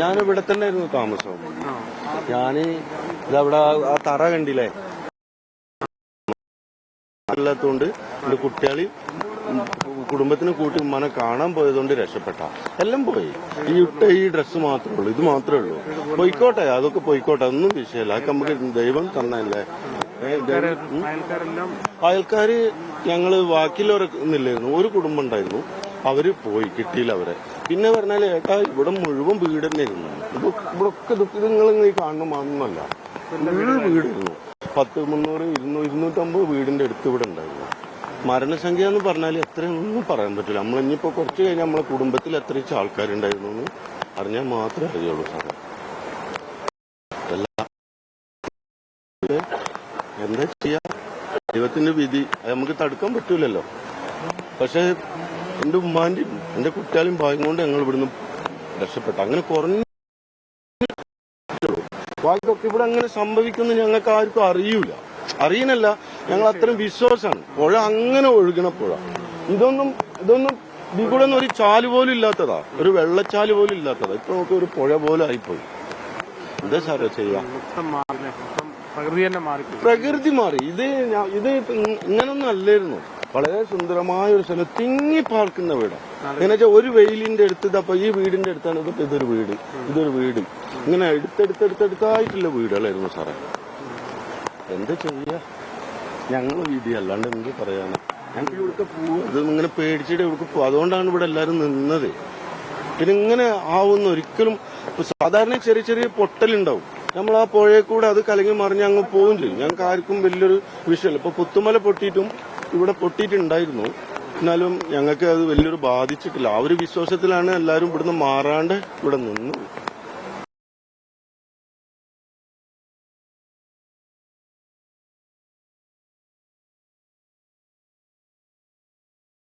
ഞാനിവിടെ തന്നെ ആയിരുന്നു താമസം. ഞാന് ഇതവിടെ ആ തറ കണ്ടില്ലേ, അല്ലാത്തോണ്ട് എന്റെ കുട്ടികളി കുടുംബത്തിനെ കൂട്ടി ഉമ്മാനെ കാണാൻ പോയതുകൊണ്ട് രക്ഷപ്പെട്ട എല്ലാം പോയി. ഈ ഡ്രസ്സ് മാത്രമേ ഉള്ളൂ, ഇത് മാത്രമേ ഉള്ളൂ. പോയിക്കോട്ടെ, അതൊക്കെ പോയിക്കോട്ടെ, അതൊന്നും വിഷയമല്ല. അതൊക്കെ നമുക്ക് ദൈവം തന്നല്ലേ. അയൽക്കാര് ഞങ്ങള് ബാക്കിയുള്ളവരൊന്നില്ലായിരുന്നു, ഒരു കുടുംബം ഉണ്ടായിരുന്നു, അവര് പോയി, കിട്ടിയില്ല അവരെ. പിന്നെ പറഞ്ഞാല് ഏട്ടാ ഇവിടെ മുഴുവൻ വീട് തന്നെ ഇരുന്നു. ഇവിടൊക്കെ ഇത് നിങ്ങൾ ഈ കാണുന്ന മാന്നല്ല, വീടായിരുന്നു. 10, 300, 200, 250 വീടിന്റെ അടുത്ത് ഇവിടെ ഉണ്ടായിരുന്നു. മരണസംഖ്യ എന്ന് പറഞ്ഞാൽ എത്രയൊന്നും പറയാൻ പറ്റില്ല. നമ്മളിനിയിപ്പോ കുറച്ച് കഴിഞ്ഞാൽ നമ്മളെ കുടുംബത്തിൽ എത്രയും ആൾക്കാരുണ്ടായിരുന്നു എന്ന് അറിഞ്ഞാൽ മാത്രമേ അറിയുള്ളൂ സാറേ. എന്താ ചെയ്യാ, ദൈവത്തിന്റെ വിധി നമുക്ക് തടുക്കാൻ പറ്റൂലല്ലോ. പക്ഷെ എന്റെ ഉമ്മാന്റെയും എന്റെ കുട്ടികളെയും ഭാഗ്യം കൊണ്ട് ഞങ്ങൾ ഇവിടുന്ന് രക്ഷപ്പെട്ടു. അങ്ങനെ കുറഞ്ഞ ബാക്കിയൊക്കെ ഇവിടെ അങ്ങനെ സംഭവിക്കുന്നു ഞങ്ങൾക്ക് ആർക്കും അറിയുന്നില്ല. ഞങ്ങൾ അത്രയും വിശ്വാസമാണ്. പുഴ അങ്ങനെ ഒഴുകണ പുഴ. ഇതൊന്നും ഇവിടെ ഒരു ചാല് പോലും ഇല്ലാത്തതാ, ഒരു വെള്ളച്ചാല് പോലും ഇല്ലാത്തതാ. ഇപ്പൊ നമുക്ക് ഒരു പുഴ പോലെ ആയിപ്പോയി. എന്താ സാറേ ചെയ്യാം, പ്രകൃതി മാറി. ഇത് ഇങ്ങനൊന്നും അല്ലായിരുന്നു. വളരെ സുന്ദരമായ ഒരു സ്ഥലം, തിങ്ങി പാർക്കുന്ന വീട്. എങ്ങനെ വെച്ചാൽ ഒരു വെയിലിന്റെ അടുത്ത് അപ്പൊ ഈ വീടിന്റെ അടുത്താണ് ഇതൊരു വീട് ഇങ്ങനെ എടുത്തെടുത്തായിട്ടുള്ള വീടുകളായിരുന്നു സാറേ. എന്താ ചെയ്യാ, ഞങ്ങൾ വീതി അല്ലാണ്ട് എന്ത് പറയാനാ. ഞങ്ങൾക്ക് ഇവിടുത്തെ പോവുക, ഇത് ഇങ്ങനെ പേടിച്ചിട്ട് ഇവിടേക്ക് പോകും. അതുകൊണ്ടാണ് ഇവിടെ എല്ലാരും നിന്നത്. പിന്നെ ഇങ്ങനെ ആവുന്ന ഒരിക്കലും സാധാരണ ചെറിയ പൊട്ടലുണ്ടാവും. നമ്മൾ ആ പുഴയെ കൂടെ അത് കലങ്ങി മറിഞ്ഞ് അങ്ങ് പോവുകയും ചെയ്യും. ഞങ്ങൾക്ക് ആർക്കും വലിയൊരു വിഷയമല്ല. ഇപ്പൊ പുത്തുമല പൊട്ടിയിട്ടും ഇവിടെ പൊട്ടിയിട്ടുണ്ടായിരുന്നു, എന്നാലും ഞങ്ങൾക്ക് അത് വലിയൊരു ബാധിച്ചിട്ടില്ല. ആ ഒരു വിശ്വാസത്തിലാണ് എല്ലാവരും ഇവിടുന്ന് മാറാണ്ട് ഇവിടെ നിന്നത്.